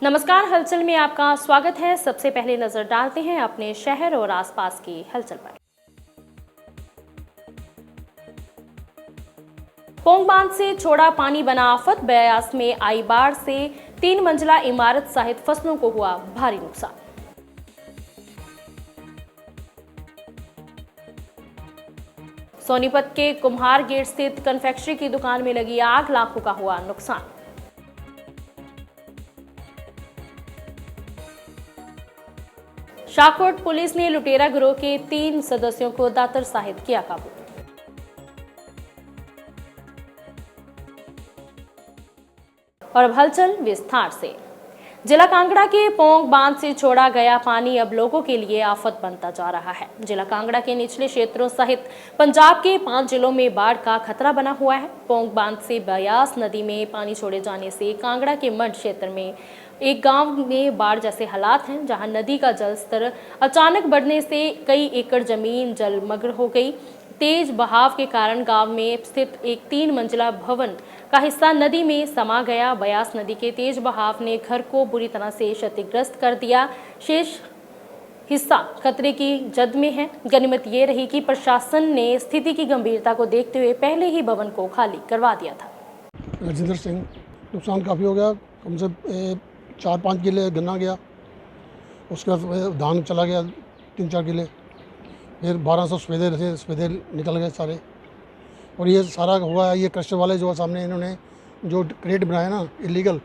नमस्कार, हलचल में आपका स्वागत है। सबसे पहले नजर डालते हैं अपने शहर और आसपास की हलचल पर। पोंग बांध से छोड़ा पानी बना आफत। ब्यास में आई बाढ़ से 3 मंजिला इमारत सहित फसलों को हुआ भारी नुकसान। सोनीपत के कुम्हार गेट स्थित कन्फेक्शनरी की दुकान में लगी आग, लाखों का हुआ नुकसान। शाहकोट पुलिस ने लुटेरा गिरोह के 3 सदस्यों को दातर सहित किया काबू। और अब हलचल विस्तार से। जिला कांगड़ा के पोंग बांध से छोड़ा गया पानी अब लोगों के लिए आफत बनता जा रहा है। जिला कांगड़ा के निचले क्षेत्रों सहित पंजाब के 5 जिलों में बाढ़ का खतरा बना हुआ है। पोंग बांध से ब्यास नदी में पानी छोड़े जाने से कांगड़ा के मड क्षेत्र में एक गांव में बाढ़ जैसे हालात हैं, जहां नदी का जलस्तर अचानक बढ़ने से कई एकड़ जमीन जलमग्न हो गई। तेज बहाव के कारण गांव में स्थित एक 3 मंजिला भवन का हिस्सा नदी में समा गया। ब्यास नदी के तेज बहाव ने घर को बुरी तरह से क्षतिग्रस्त कर दिया। शेष हिस्सा खतरे की जद में है। गनीमत ये रही कि प्रशासन ने स्थिति की गंभीरता को देखते हुए पहले ही भवन को खाली करवा दिया था। राजेंद्र सिंह, नुकसान काफ़ी हो गया। कम से 4-5 किले गन्ना गया, उसके बाद धान चला गया 3-4 किले, फिर 1200 सफेदे निकल गए सारे। और ये सारा हुआ है, ये क्रशर वाले जो सामने इन्होंने जो क्रेट बनाया ना इलीगल,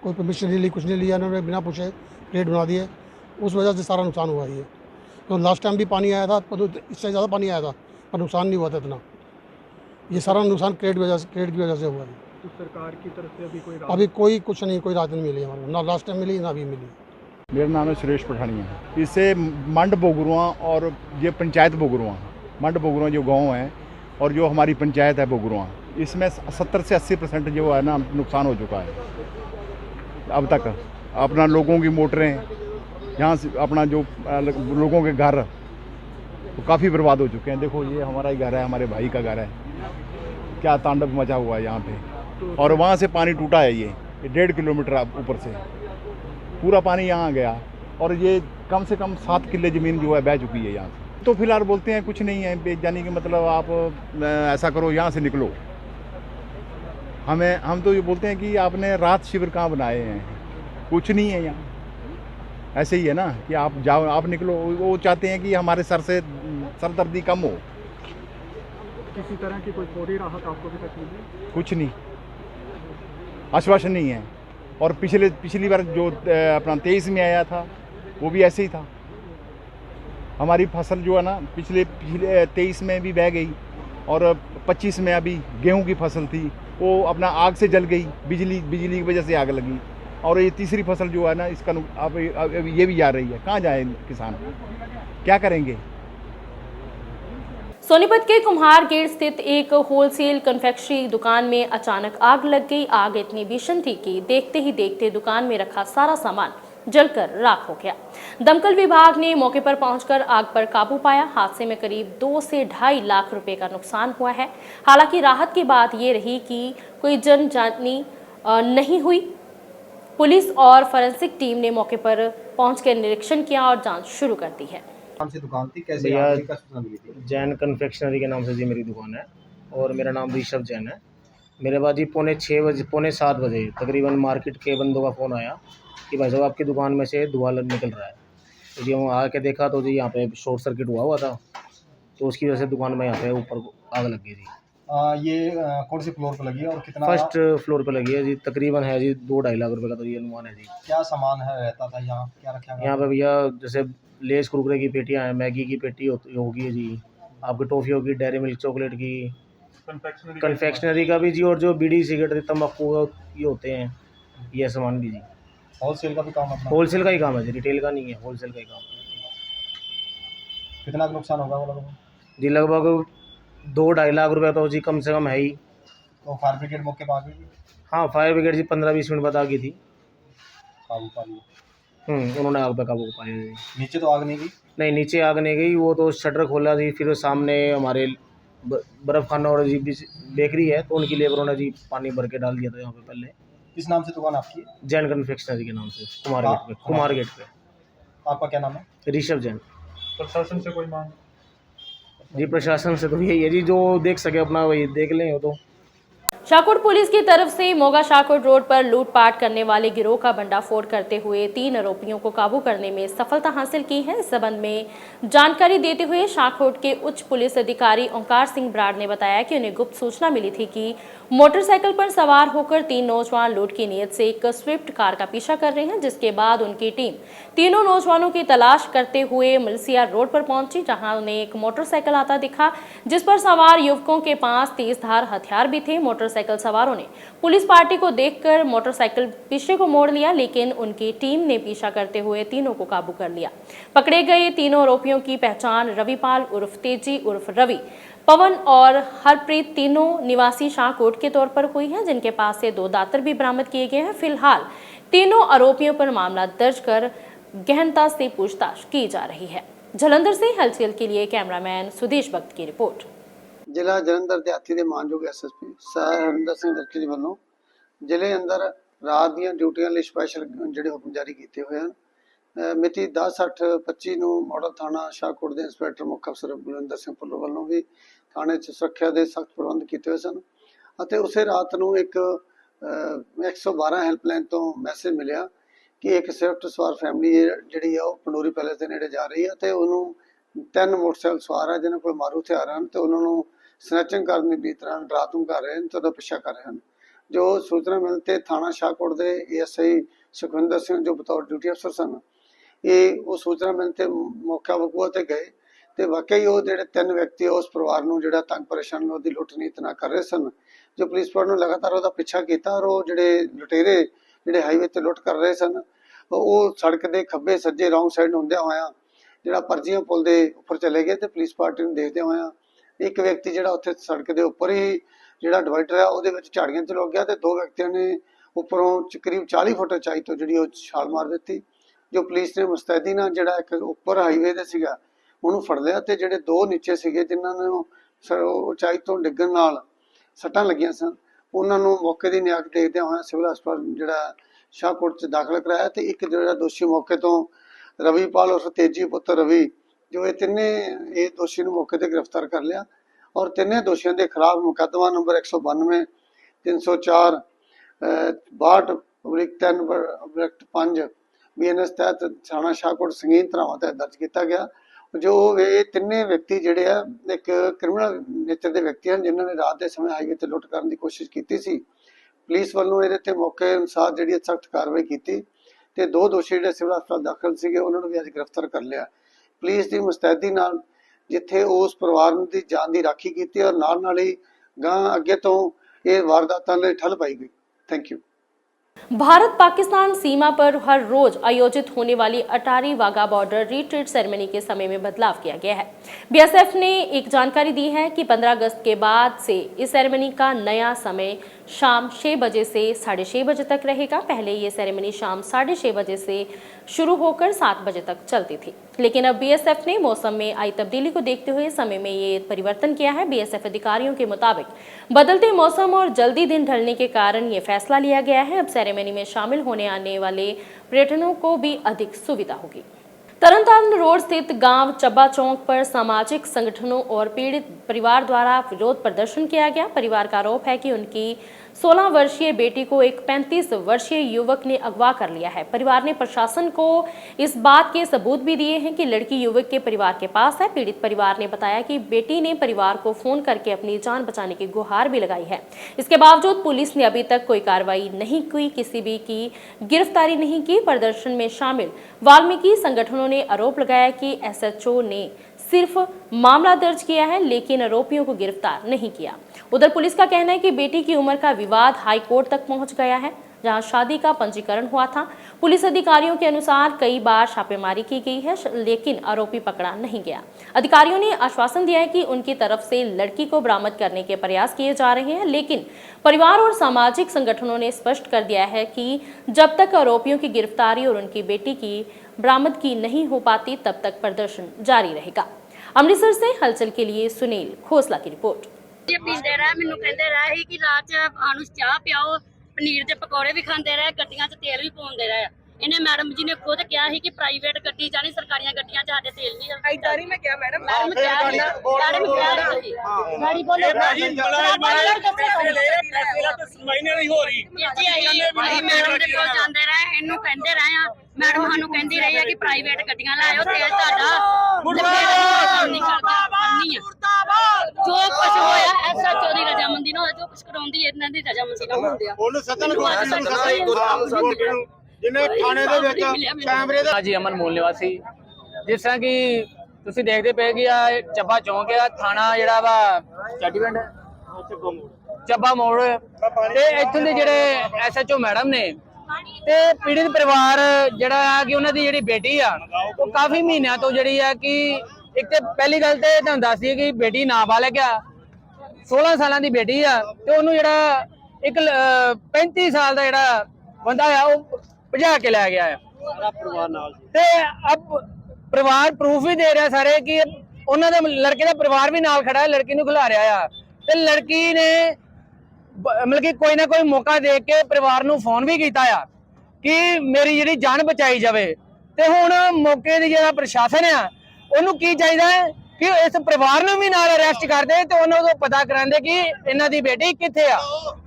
कोई परमिशन नहीं ली, कुछ नहीं लिया, इन्होंने बिना पूछे क्रेट बना दिए, उस वजह से सारा नुकसान हुआ है। ये तो लास्ट टाइम भी पानी आया था, तो इससे ज़्यादा पानी आया था, पर नुकसान नहीं हुआ था इतना। ये सारा नुकसान क्रेट की वजह से हुआ है। तो सरकार की तरफ से अभी कोई कुछ नहीं, कोई राहत नहीं मिली हमारे, ना लास्ट टाइम मिली ना अभी मिली। मेरा नाम है सुरेश पठानिया। इससे मंड बोगरुआ और ये पंचायत बोगरुआ, मंड बोगरुआ जो गांव है और जो हमारी पंचायत है बोगरुआ, इसमें 70 से 80% जो है ना नुकसान हो चुका है अब तक। अपना लोगों की मोटरें, यहाँ से अपना जो लोगों के घर तो काफ़ी बर्बाद हो चुके हैं। देखो ये हमारा ही घर है, हमारे भाई का घर है, क्या तांडव मचा हुआ है यहाँ पे। और वहाँ से पानी टूटा है, ये 1.5 किलोमीटर ऊपर से पूरा पानी यहाँ आ गया। और ये कम से कम 7 किले ज़मीन जो है बह चुकी है यहाँ से। तो फिलहाल बोलते हैं कुछ नहीं है, यानी कि मतलब आप ऐसा करो, यहाँ से निकलो। हम तो ये बोलते हैं कि आपने राहत शिविर कहाँ बनाए हैं, कुछ नहीं है यहाँ। ऐसे ही है ना कि आप जाओ, आप निकलो। वो चाहते हैं कि हमारे सरदर्दी कम हो। किसी तरह की कोई फौरी राहत आपको भी तक मिली? कुछ नहीं, आश्वासन नहीं है। और पिछली बार जो अपना 23 में आया था वो भी ऐसे ही था। हमारी फसल जो है ना पिछले 23 में भी बह गई, और 25 में अभी गेहूं की फसल थी वो अपना आग से जल गई, बिजली की वजह से आग लगी। और ये तीसरी फसल जो है ना इसका अब ये भी जा रही है। कहाँ जाए किसान, क्या करेंगे? सोनीपत के कुम्हार गेट स्थित एक होलसेल कन्फेक्शनरी दुकान में अचानक आग लग गई। आग इतनी भीषण थी कि देखते ही देखते दुकान में रखा सारा सामान जलकर राख हो गया। दमकल विभाग ने मौके पर पहुंचकर आग पर काबू पाया। हादसे में करीब 2 से 2.5 लाख रुपए का नुकसान हुआ है। हालांकि राहत की बात ये रही कि कोई जनजानी नहीं हुई। पुलिस और फॉरेंसिक टीम ने मौके पर पहुंचकर निरीक्षण किया और जाँच शुरू कर दी है। कौन सी दुकान थी, कैसे भैया आग की सूचना मिली थी? जैन कन्फेक्शनरी के नाम से जी मेरी दुकान है, और मेरा नाम ऋषभ जैन है। मेरे पास जी पौने 7 बजे तकरीबन मार्केट के बंदों का फ़ोन आया कि भाई साहब आपकी दुकान में से धुआं निकल रहा है। तो जी हम आके देखा तो जी यहाँ पे शॉर्ट सर्किट हुआ था, तो उसकी वजह से दुकान में यहाँ पे ऊपर आग लग गई जी। ये कौन सी फ्लोर पर लगी है और कितना? फर्स्ट फ्लोर पे लगी है जी। तकरीबन है जी 2-2.5 लाख रुपए का तो ये अनुमान है जी। क्या सामान है रहता था यहाँ, क्या रखा गया? यहाँ पे भैया जैसे लेस कुरकुरे की पेटियाँ हैं, मैगी की पेटी होगी जी, आपकी टॉफ़ी होगी, डेयरी मिल्क चॉकलेट की, कन्फेक्शनरी का भी जी, और जो बीड़ी सिगरेट तम्बाकू ये होते हैं ये सामान भी जी। होलसेल का भी काम अपना? होलसेल का ही काम है जी, रिटेल का नहीं है, होलसेल का ही काम है। कितना नुकसान होगा वो लगभग? जी लगभग 2-2.5 लाख रुपए तो जी कम से कम है ही। तो फायर ब्रिगेड मौके पर आ गई? हाँ, फायर ब्रिगेड जी 15-20 मिनट बाद आ गई थी। काबू पा लिया? उन्होंने आग पे काबू पाया जी। नीचे तो आग नहीं गई? नहीं, नीचे आग नहीं गई, वो तो शटर खोला जी, फिर सामने हमारे बर्फ़ खाना और जी बेकरी है, तो उनकी लेबरों ने जी पानी भर के डाल दिया था यहाँ पे पहले। किस नाम से दुकान आपकी है? जैन कन्फेक्शनरी के नाम से, कुमार हाँ, गेट पे, कुमार गेट पे। आपका क्या नाम है? ऋषभ जैन। प्रशासन से कोई मांग? जी प्रशासन से तो यही है जी, जो देख सके अपना वही देख लें वो तो। शाहकोट पुलिस की तरफ से मोगा शाहकोट रोड पर लूटपाट करने वाले गिरोह का भंडाफोड़ करते हुए 3 आरोपियों को काबू करने में सफलता हासिल की है। इस संबंध में जानकारी देते हुए शाहकोट के उच्च पुलिस अधिकारी ओंकार सिंह बराड़ ने बताया कि उन्हें गुप्त सूचना मिली थी कि मोटरसाइकिल पर सवार होकर 3 नौजवान लूट की नीयत से एक स्विफ्ट कार का पीछा कर रहे हैं, जिसके बाद उनकी टीम तीनों नौजवानों की तलाश करते हुए मलसिया रोड पर पहुंची, जहां उन्हें एक मोटरसाइकिल आता दिखा जिस पर सवार युवकों के पास तेजधार हथियार भी थे। मोटरसाइकिल सवारों ने पुलिस पार्टी को देखकर मोटरसाइकिल पीछे को मोड़ लिया, लेकिन उनकी टीम ने पीछा करते हुए तीनों को काबू कर लिया। पकड़े गए तीनों आरोपियों की पहचान रविपाल उर्फ तेजी उर्फ रवि, पवन और हरप्रीत तीनों निवासी शाहकोट के तौर पर हुई है, जिनके पास से 2 दातर भी बरामद किए गए हैं। फिलहाल तीनों आरोपियों पर मामला दर्ज कर गहनता से पूछताछ की जा रही है। जलंधर से हलचल के लिए कैमरामैन सुदेश भगत की रिपोर्ट। ਜ਼ਿਲ੍ਹਾ ਜਲੰਧਰ ਦੇ ਹਾਥੀ ਦੇ ਮਾਨਯੋਗ ਐਸਐਸਪੀ ਸਰ ਹਰਿੰਦਰ ਸਿੰਘ ਦਰਕੀ ਜੀ ਵੱਲੋਂ ਜ਼ਿਲ੍ਹੇ ਅੰਦਰ ਰਾਤ ਦੀਆਂ ਡਿਊਟੀਆਂ ਲਈ ਸਪੈਸ਼ਲ ਜਿਹੜੇ ਹੁਕਮ ਜਾਰੀ ਕੀਤੇ ਹੋਏ ਹਨ। ਮਿਤੀ 10/8/25 ਨੂੰ ਮਾਡਲ ਥਾਣਾ ਸ਼ਾਹਕੋਟ ਦੇ ਇੰਸਪੈਕਟਰ ਮੁੱਖ ਅਫਸਰ ਬਲਵਿੰਦਰ ਸਿੰਘ ਭੁੱਲਰ ਵੱਲੋਂ ਵੀ ਥਾਣੇ 'ਚ ਸੁਰੱਖਿਆ ਦੇ ਸਖਤ ਪ੍ਰਬੰਧ ਕੀਤੇ ਹੋਏ ਸਨ ਅਤੇ ਉਸੇ ਰਾਤ ਨੂੰ ਇੱਕ 112 ਹੈਲਪਲਾਈਨ ਤੋਂ ਮੈਸੇਜ ਮਿਲਿਆ ਕਿ ਇੱਕ ਸਵਿਫਟ ਸਵਾਰ ਫੈਮਿਲੀ ਜਿਹੜੀ ਆ ਉਹ ਪੰਡੋਰੀ ਪੈਲੇਸ ਦੇ ਨੇੜੇ ਜਾ ਰਹੀ ਹੈ ਤੇ ਉਹਨੂੰ 3 ਮੋਟਰਸਾਈਕਲ ਸਵਾਰ ਆ ਜਿਹਨਾਂ ਕੋਲ ਮਾਰੂ ਹਥਿਆਰ ਹਨ ਤੇ ਉਹਨਾਂ ਨੂੰ ਸਨੈਚਿੰਗ ਕਰਨ ਦੀ ਤਰ੍ਹਾਂ ਡਰਾ ਧਮਕਾ ਰਹੇ ਹਨ ਤੇ ਉਹਦਾ ਪਿੱਛਾ ਕਰ ਰਹੇ ਹਨ। ਜੋ ਸੂਚਨਾ ਮਿਲਣ ਤੇ ਥਾਣਾ ਸ਼ਾਹਕੋਟ ਦੇ ਏਐਸਆਈ ਸੁਖਵਿੰਦਰ ਸਿੰਘ ਜੋ ਬਤੌਰ ਡਿਊਟੀ ਅਫਸਰ ਸਨ, ਇਹ ਉਹ ਸੂਚਨਾ ਮਿਲਣ ਤੇ ਮੌਕਾ ਵਕੂਆ ਤੇ ਗਏ ਤੇ ਵਾਕਈ ਉਹ ਜਿਹੜੇ 3 ਵਿਅਕਤੀ ਉਸ ਪਰਿਵਾਰ ਨੂੰ ਜਿਹੜਾ ਤੰਗ ਪਰੇਸ਼ਾਨ ਉਹਦੀ ਲੁੱਟ ਨੀਤ ਨਾ ਕਰ ਰਹੇ ਸਨ। ਜੋ ਪੁਲਿਸ ਫੋਰਸ ਨੇ ਲਗਾਤਾਰ ਉਹਦਾ ਪਿੱਛਾ ਕੀਤਾ ਔਰ ਉਹ ਜਿਹੜੇ ਲੁਟੇਰੇ ਜਿਹੜੇ ਹਾਈਵੇ ਤੇ ਲੁੱਟ ਕਰ ਰਹੇ ਸਨ ਉਹ ਸੜਕ ਦੇ ਖੱਬੇ ਸੱਜੇ ਰੌਂਗ ਸਾਈਡ ਹੁੰਦਿਆਂ ਹੋਇਆਂ ਜਿਹੜਾ ਪਰਜੀਆਂ ਪੁਲ ਦੇ ਉੱਪਰ ਚਲੇ ਗਏ ਤੇ ਪੁਲਿਸ ਪਾਰਟੀ ਨੂੰ ਦੇਖਦੇ ਹੋਇਆਂ ਇੱਕ ਵਿਅਕਤੀ ਜਿਹੜਾ ਉੱਥੇ ਸੜਕ ਦੇ ਉੱਪਰ ਹੀ ਜਿਹੜਾ ਡਿਵਾਈਡਰ ਹੈ ਉਹਦੇ ਵਿੱਚ ਝਾੜੀਆਂ 'ਚ ਲੁਕ ਗਿਆ ਤੇ 2 ਵਿਅਕਤੀਆਂ ਨੇ ਉੱਪਰੋਂ ਕਰੀਬ 40 ਫੁੱਟ ਉਚਾਈ ਤੋਂ ਜਿਹੜੀ ਉਹ ਛਾਲ ਮਾਰ ਦਿੱਤੀ। ਜੋ ਪੁਲਿਸ ਨੇ ਮੁਸਤੈਦੀ ਨਾਲ ਜਿਹੜਾ ਇੱਕ ਉੱਪਰ ਹਾਈਵੇ ਤੇ ਸੀਗਾ ਉਹਨੂੰ ਫੜ ਲਿਆ ਤੇ ਜਿਹੜੇ 2 ਨੀਚੇ ਸੀਗੇ ਜਿਨ੍ਹਾਂ ਨੂੰ ਉਚਾਈ ਤੋਂ ਡਿੱਗਣ ਨਾਲ ਸੱਟਾਂ ਲੱਗੀਆਂ ਸਨ ਉਹਨਾਂ ਨੂੰ ਮੌਕੇ ਦੀ ਨਿਆਕ ਦੇਖਦਿਆਂ ਹੋਇਆਂ ਸਿਵਲ ਹਸਪਤਾਲ ਜਿਹੜਾ ਸ਼ਾਹਕੋਟ 'ਚ ਦਾਖਲ ਕਰਾਇਆ ਤੇ ਇੱਕ ਜਿਹੜਾ ਦੋਸ਼ੀ ਮੌਕੇ ਤੋਂ रविपाल और तेजी पुत्र रवि जो ये तिने ये दोषी ने मौके पर गिरफ्तार कर लिया और तिने दोषियों के खिलाफ मुकदमा नंबर 192 304 62/3/5 BNS तहत थाना शाहकोट संगीन धरावां तहत दर्ज किया गया। जो ये तिने व्यक्ति जिहड़े आ एक क्रिमिनल नेचर के व्यक्ति हैं जिन्होंने रात के समय हाईवे ते लुट करने की कोशिश की सी। पुलिस वालों इहदे ते मौके अनुसार जिहड़ी सख्त कार्रवाई की ਤੇ 2 ਦੋਸ਼ੀ ਜਿਹੜੇ ਸਿਵਲ ਹਸਪਤਾਲ ਦਾਖਲ ਸੀਗੇ ਉਹਨਾਂ ਨੂੰ ਵੀ ਅੱਜ ਗ੍ਰਿਫਤਾਰ ਕਰ ਲਿਆ। ਪੁਲਿਸ ਦੀ ਮੁਸਤੈਦੀ ਨਾਲ ਜਿੱਥੇ ਉਸ ਪਰਿਵਾਰ ਦੀ ਜਾਨ ਦੀ ਰਾਖੀ ਕੀਤੀ ਔਰ ਨਾਲ ਹੀ ਗਾਂ ਅੱਗੇ ਤੋਂ ਇਹ ਵਾਰਦਾਤਾਂ ਲਈ ਠੱਲ ਪਾਈ ਗਈ। Thank you. भारत पाकिस्तान सीमा पर हर रोज आयोजित होने वाली Attari Wagah border retreat ceremony के समय में बदलाव किया गया है। बीएसएफ ने एक जानकारी दी है कि 15 अगस्त के बाद से इस सेरेमनी का नया समय शाम 6 बजे से 6:30 बजे तक रहेगा। पहले ये सेरेमनी शाम 6:30 बजे से शुरू होकर 7 बजे तक चलती थी, लेकिन अब बीएसएफ ने मौसम में आई तब्दीली को देखते हुए समय में ये परिवर्तन किया है। बीएसएफ अधिकारियों के मुताबिक बदलते मौसम और जल्दी दिन ढलने के कारण ये फैसला लिया गया है। अब सेरेमनी में शामिल होने आने वाले पर्यटकों को भी अधिक सुविधा होगी। तरनतारन रोड स्थित गांव चब्बा चौक पर सामाजिक संगठनों और पीड़ित परिवार द्वारा विरोध प्रदर्शन किया गया। परिवार का आरोप है कि उनकी 16 वर्षीय बेटी को एक 35 वर्षीय युवक ने अगवा कर लिया है। परिवार ने प्रशासन को इस बात के सबूत भी दिए हैं कि लड़की युवक के परिवार के पास है। पीड़ित परिवार ने बताया कि बेटी ने परिवार को फोन करके अपनी जान बचाने की गुहार भी लगाई है। इसके बावजूद पुलिस ने अभी तक कोई कार्रवाई नहीं की, किसी भी की गिरफ्तारी नहीं की। प्रदर्शन में शामिल वाल्मीकि संगठनों ने आरोप लगाया कि एसएचओ ने सिर्फ मामला दर्ज किया है लेकिन आरोपियों को गिरफ्तार नहीं किया। उधर पुलिस का कहना है कि बेटी की उम्र का विवाद हाई कोर्ट तक पहुंच गया है, जहां शादी का पंजीकरण हुआ था। पुलिस अधिकारियों के अनुसार कई बार छापेमारी की गई है लेकिन आरोपी पकड़ा नहीं गया। अधिकारियों ने आश्वासन दिया है कि उनकी तरफ से लड़की को बरामद करने के प्रयास किए जा रहे हैं, लेकिन परिवार और सामाजिक संगठनों ने स्पष्ट कर दिया है कि जब तक आरोपियों की गिरफ्तारी और उनकी बेटी की बरामदगी नहीं हो पाती तब तक प्रदर्शन जारी रहेगा। अमृतसर से हलचल के लिए सुनील खोसला की रिपोर्ट। ये पींदे रहा मैनू कहंदे रहा कि रात आनू चाह पियाओ ਪਨੀਰ ਦੇ ਪਕੌੜੇ ਵੀ ਖਾਂਦੇ ਰਹੇ, ਗੱਡੀਆਂ 'ਚ ਤੇਲ ਵੀ ਪਾਉਂਦੇ ਰਹੇ। ਇਹਨੇ ਮੈਡਮ ਜੀ ਨੇ ਖੁਦ ਕਿਹਾ ਸੀ ਕਿ ਪ੍ਰਾਈਵੇਟ ਗੱਡੀ ਜਾਣੀ, ਸਰਕਾਰੀਆਂ ਗੱਡੀਆਂ 'ਚ ਸਾਡੇ ਤੇਲ ਨਹੀਂ ਚੱਲਦਾ। ਇਦਾਂ ਨਹੀਂ ਮੈਂ ਕਿਹਾ ਮੈਡਮ ਮੈਡਮ ਕਿਹਾ ਸੀ, ਮੈਡਮ ਕਿਹਾ ਸੀ ਗਾੜੀ ਬੋਲੋ ਪੈਸੇ ਦਾ ਤਾਂ ਸੁਣਵਾਈ ਨਹੀਂ ਹੋ ਰਹੀ। ਅਸੀਂ ਮੈਡਮ ਦੇ ਕੋਲ ਜਾਂਦੇ ਰਹੇ, ਇਹਨੂੰ ਕਹਿੰਦੇ ਰਹੇ ਆ, ਮੈਡਮ ਸਾਨੂੰ ਕਹਿੰਦੀ ਰਹੀ ਹੈ ਕਿ ਪ੍ਰਾਈਵੇਟ ਗੱਡੀਆਂ ਲਾਇਓ, ਤੇਲ ਤੁਹਾਡਾ ਨਹੀਂ ਕਰਦਾ। ਜੋ ਕੁਝ ਹੋਇਆ ਐਸਐਚਓ ਦੀ ਰਜਾਮੰਦੀ ਨਾਲ ਹੋਇਆ, ਜੋ ਕੁਝ ਕਰਾਉਂਦੀ ਇਹਨਾਂ ਦੀ ਰਜਾਮੰਦੀ ਨਾਲ ਹੁੰਦਿਆ। ਉਹਨੂੰ ਸੱਦਣ ਜਿਹਨੇ ਥਾਣੇ ਦੇ ਵਿੱਚ ਕੈਮਰੇ ਦੇ ਜੀ ਅਮਨ ਮੂਲ ਨਿਵਾਸੀ। ਜਿਸ ਤਰ੍ਹਾਂ ਕਿ ਤੁਸੀਂ ਦੇਖਦੇ ਪਏ ਕਿ ਆ ਚੱਬਾ ਚੌਂਕ ਆ, ਥਾਣਾ ਜਿਹੜਾ ਵਾ ਚੱਡੀਵਿੰਡ ਚੱਬਾ ਮੋੜ, ਤੇ ਇੱਥੋਂ ਦੇ ਜਿਹੜੇ ਐਸਐਚਓ ਮੈਡਮ ਨੇ ਤੇ ਪੀੜਿਤ ਪਰਿਵਾਰ ਜਿਹੜਾ ਆ ਕਿ ਉਹਨਾਂ ਦੀ ਜਿਹੜੀ ਬੇਟੀ ਆ ਉਹ ਕਾਫੀ ਮਹੀਨਿਆਂ ਤੋਂ ਜਿਹੜੀ ਆ ਕਿ ਇੱਕ ਤੇ ਪਹਿਲੀ ਗੱਲ ਤੇ ਤੁਹਾਨੂੰ ਦੱਸ ਦਈਏ ਕਿ ਬੇਟੀ ਨਾਬਾਲਗ ਆ, 16 ਸਾਲਾਂ ਦੀ ਬੇਟੀ ਆ, ਤੇ ਉਹਨੂੰ ਜਿਹੜਾ ਇੱਕ 35 ਸਾਲ ਦਾ ਜਿਹੜਾ ਬੰਦਾ ਆ ਉਹ ਭਜਾ ਕੇ ਲੈ ਗਿਆ ਹੈ। ਤੇ ਅਬ ਪਰਿਵਾਰ ਪ੍ਰੂਫ ਵੀ ਦੇ ਰਿਹਾ ਸਾਰੇ ਕਿ ਉਹਨਾਂ ਦੇ ਲੜਕੇ ਦਾ ਪਰਿਵਾਰ ਵੀ ਨਾਲ ਖੜਾ ਹੈ, ਲੜਕੀ ਨੂੰ ਖਿਲਾ ਰਿਹਾ ਆ, ਤੇ ਲੜਕੀ ਨੇ ਮਤਲਬ ਕਿ ਕੋਈ ਨਾ ਕੋਈ ਮੌਕਾ ਦੇਖ ਕੇ ਪਰਿਵਾਰ ਨੂੰ ਫੋਨ ਵੀ ਕੀਤਾ ਆ ਕਿ ਮੇਰੀ ਜਿਹੜੀ ਜਾਨ ਬਚਾਈ ਜਾਵੇ। ਤੇ ਹੁਣ ਮੌਕੇ ਦੀ ਜਿਹੜਾ ਪ੍ਰਸ਼ਾਸਨ ਆ ਉਹਨੂੰ ਕੀ ਚਾਹੀਦਾ ਹੈ ਕਿ ਇਸ ਪਰਿਵਾਰ ਨੂੰ ਵੀ ਨਾਲ ਅਰੈਸਟ ਕਰਦੇ ਤੇ ਉਹਨਾਂ ਨੂੰ ਪਤਾ ਕਰਾਉਂਦੇ ਕਿ ਇਹਨਾਂ ਦੀ ਬੇਟੀ ਕਿੱਥੇ ਆ।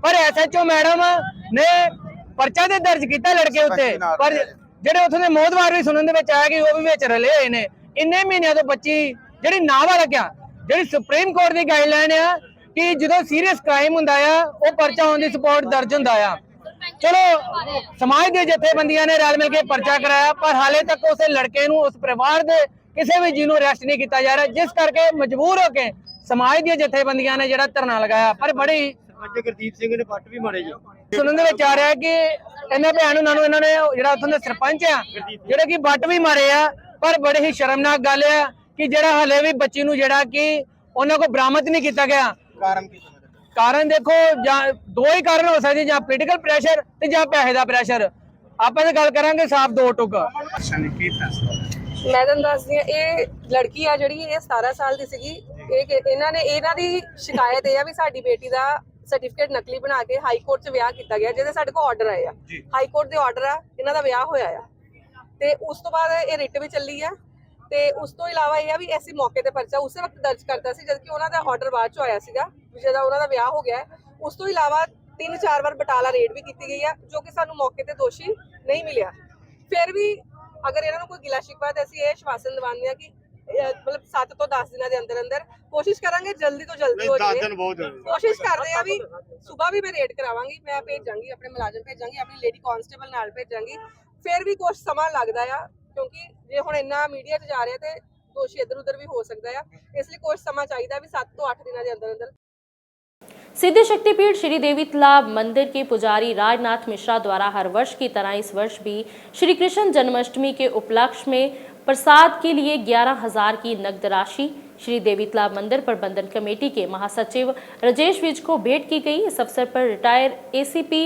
ਪਰ ਐਸਐਚਓ ਮੈਡਮ ਨੇ ਪਰਚਾ ਤੇ ਦਰਜ ਕੀਤਾ ਲੜਕੇ ਉੱਤੇ, ਪਰ ਜਿਹੜੇ ਉੱਥੋਂ ਦੇ ਮੋਦਵਾਰ ਵੀ ਸੁਣਨ ਦੇ ਵਿੱਚ ਆਇਆ ਕਿ ਉਹ ਵੀ ਵਿੱਚ ਰਲੇ ਹੋਏ ਨੇ। ਇੰਨੇ ਮਹੀਨਿਆਂ ਤੋਂ ਬੱਚੀ ਜਿਹੜੀ ਨਾਬਾਲਗ ਆ, ਜਿਹੜੀ ਸੁਪਰੀਮ ਕੋਰਟ ਦੀ ਗਾਈਡਲਾਈਨ ਆ ਕਿ ਜਦੋਂ ਸੀਰੀਅਸ ਕ੍ਰਾਈਮ ਹੁੰਦਾ ਆ ਉਹ ਪਰਚਾ ਔਨ ਦੀ ਸਪੌਟ ਦਰਜ ਹੁੰਦਾ ਆ। ਚਲੋ ਸਮਾਜ ਦੇ ਜਥੇਬੰਦੀਆਂ ਨੇ ਰਲ ਮਿਲ ਕੇ ਪਰਚਾ ਕਰਾਇਆ, ਪਰ ਹਾਲੇ ਤੱਕ ਉਸ ਲੜਕੇ ਨੂੰ, ਉਸ ਪਰਿਵਾਰ ਦੇ ਕਿਸੇ ਵੀ ਜੀ ਨੂੰ ਅਰੈਸਟ ਨਹੀਂ ਕੀਤਾ ਜਾ ਰਿਹਾ, ਜਿਸ ਕਰਕੇ ਮਜਬੂਰ ਹੋ ਕੇ ਸਮਾਜ ਦੀਆਂ ਜਥੇਬੰਦੀਆਂ ਨੇ ਜਿਹੜਾ ਧਰਨਾ ਲਗਾਇਆ। ਪਰ ਬੜੀ ਗੁਰਦੀਪ ਸਿੰਘ ਨੇ ਪੱਟ ਵੀ ਮਾਰੇ ਜੀ। ਸੁਣਨ ਦੇ ਵਿੱਚ ਆ ਰਿਹਾ ਕਿ ਇਹਨਾਂ ਭੈਣ ਉਹਨਾਂ ਨੂੰ ਇਹਨਾਂ ਨੇ ਜਿਹੜਾ ਉੱਥੋਂ ਦੇ ਸਰਪੰਚ ਆ ਜਿਹੜੇ ਕਿ ਵੱਟ ਵੀ ਮਾਰੇ ਆ। ਪਰ ਬੜੀ ਹੀ ਸ਼ਰਮਨਾਕ ਗੱਲ ਆ ਕਿ ਜਿਹੜਾ ਹਲੇ ਵੀ ਬੱਚੀ ਨੂੰ ਜਿਹੜਾ ਕਿ ਉਹਨਾਂ ਕੋਲ ਬਰਾਮਦ ਨਹੀਂ ਕੀਤਾ ਗਿਆ। ਕਾਰਨ ਦੇਖੋ, ਜਾਂ ਦੋ ਹੀ ਕਾਰਨ ਹੋ ਸਕਦੇ, ਜਾਂ ਪੋਲੀਟੀਕਲ ਪ੍ਰੈਸ਼ਰ ਤੇ ਜਾਂ ਪੈਸੇ ਦਾ ਪ੍ਰੈਸ਼ਰ। ਆਪਾਂ ਤਾਂ ਗੱਲ ਕਰਾਂਗੇ ਸਾਫ਼ ਦੋ ਟੁਕ। ਮੈਂ ਤੁਹਾਨੂੰ ਦੱਸਦੀ ਹਾਂ, ਇਹ ਲੜਕੀ ਆ ਜਿਹੜੀ ਇਹ 17 ਸਾਲ ਦੀ ਸੀਗੀ। ਇਹਨਾਂ ਦੀ ਸ਼ਿਕਾਇਤ ਇਹ ਆ ਵੀ ਸਾਡੀ ਬੇਟੀ ਦਾ ਸਰਟੀਫਿਕੇਟ ਨਕਲੀ ਬਣਾ ਕੇ ਹਾਈ ਕੋਰਟ 'ਚ ਵਿਆਹ ਕੀਤਾ ਗਿਆ, ਜਿਹਦੇ ਸਾਡੇ ਕੋਲ ਆਰਡਰ ਆਏ ਆ। ਹਾਈ ਕੋਰਟ ਦੇ ਆਰਡਰ ਆ, ਇਹਨਾਂ ਦਾ ਵਿਆਹ ਹੋਇਆ ਆ, ਤੇ ਉਸ ਤੋਂ ਬਾਅਦ ਇਹ ਰਿਟ ਵੀ ਚੱਲੀ ਆ। ਤੇ ਉਸ ਤੋਂ ਇਲਾਵਾ ਇਹ ਆ ਵੀ ਐਸੀ ਮੌਕੇ ਤੇ ਪਰਚਾ ਉਸੇ ਵਕਤ ਦਰਜ ਕਰਤਾ ਸੀ ਜਦਕਿ ਉਹਨਾਂ ਦਾ ਆਰਡਰ ਬਾਅਦ 'ਚ ਆਇਆ ਸੀਗਾ, ਜਦੋਂ ਉਹਨਾਂ ਦਾ ਵਿਆਹ ਹੋ ਗਿਆ। ਉਸ ਤੋਂ ਇਲਾਵਾ 3-4 ਵਾਰ ਬਟਾਲਾ ਰੇਡ ਵੀ ਕੀਤੀ ਗਈ ਆ, ਜੋ ਕਿ ਸਾਨੂੰ ਮੌਕੇ ਤੇ ਦੋਸ਼ੀ ਨਹੀਂ ਮਿਲਿਆ। ਫਿਰ ਵੀ ਅਗਰ ਇਹਨਾਂ ਨੂੰ ਕੋਈ ਗਿਲਾ ਸ਼ਿਕਵਾ ਤੇ ਅਸੀਂ ਇਹ ਆਸ਼ਵਾਸਨ ਦਿਵਾਉਂਦੇ ਆ ਕਿ ਮਤਲਬ 7 ਤੋਂ 10 ਦਿਨਾਂ ਦੇ ਅੰਦਰ ਅੰਦਰ ਕੋਸ਼ਿਸ਼ ਕਰਾਂਗੇ ਜਲਦੀ ਤੋਂ ਜਲਦੀ ਹੋ ਜਾਵੇ। ਕੋਸ਼ਿਸ਼ ਕਰਦੇ ਆ ਵੀ ਸਵੇਰ ਵੀ ਮੈਂ ਰੇਡ ਕਰਾਵਾਂਗੀ, ਮੈਂ ਭੇਜਾਂਗੀ ਆਪਣੇ ਮੁਲਾਜ਼ਮ, ਭੇਜਾਂਗੀ ਆਪਣੀ ਲੇਡੀ ਕਾਂਸਟੇਬਲ ਨਾਲ ਭੇਜਾਂਗੀ। ਫਿਰ ਵੀ ਕੁਝ ਸਮਾਂ ਲੱਗਦਾ ਆ, ਕਿਉਂਕਿ ਜੇ ਹੁਣ ਇੰਨਾ ਮੀਡੀਆ 'ਚ ਜਾ ਰਿਹਾ ਤੇ ਦੋਸ਼ੀ ਇੱਧਰ ਉੱਧਰ ਵੀ ਹੋ ਸਕਦਾ ਆ, ਇਸ ਲਈ ਕੁਝ ਸਮਾਂ ਚਾਹੀਦਾ ਵੀ 7 ਤੋਂ 8 दिनों के अंदर अंदर। सिद्धि शक्तिपीठ श्री देवी तालाब मंदिर के पुजारी राजनाथ मिश्रा द्वारा हर वर्ष की तरह इस वर्ष भी श्री कृष्ण जन्माष्टमी के उपलक्ष्य में प्रसाद के लिए 11,000 की नकद राशि श्री देवी तालाब मंदिर प्रबंधन कमेटी के महासचिव राजेश विज को भेंट की गई। इस अवसर पर रिटायर एसीपी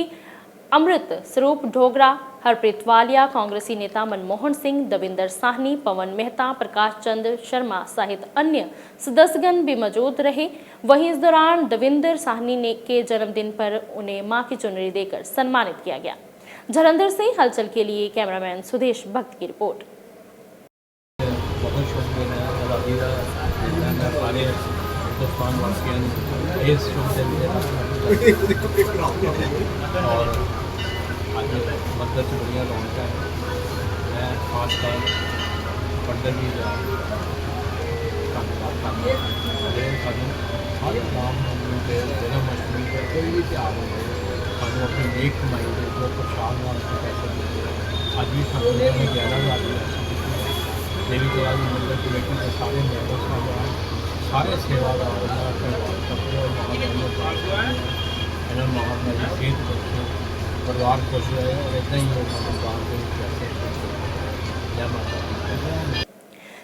अमृत स्वरूप ढोगरा, हरप्रीत वालिया, कांग्रेसी नेता मनमोहन सिंह, दविंदर साहनी, पवन मेहता, प्रकाश चंद शर्मा सहित अन्य सदस्यगण भी मौजूद रहे। वहीं इस दौरान दविंदर साहनी ने के जन्मदिन पर उन्हें मां की चुनरी देकर सम्मानित किया गया। जलंधर से हलचल के लिए कैमरामैन सुदेश भक्त की रिपोर्ट। मतलब से बढ़िया रौनक है। मैं खासकर पंडित जी का धन्यवाद करना सानू हर राम नवमी के जन्माष्टमी पर कोई भी त्यौहार हो सानू अपनी नेक कमाई के जो प्रसाद वास्ते पैसे देते हैं। अज भी सानू 11,000 देवी तालाब मंदिर कमेटी के सारे मैंबर साहब सारे सेवादार इन्होंने महात्मा जी सेहत बख्शे, परिवार खुश रहे और इतना ही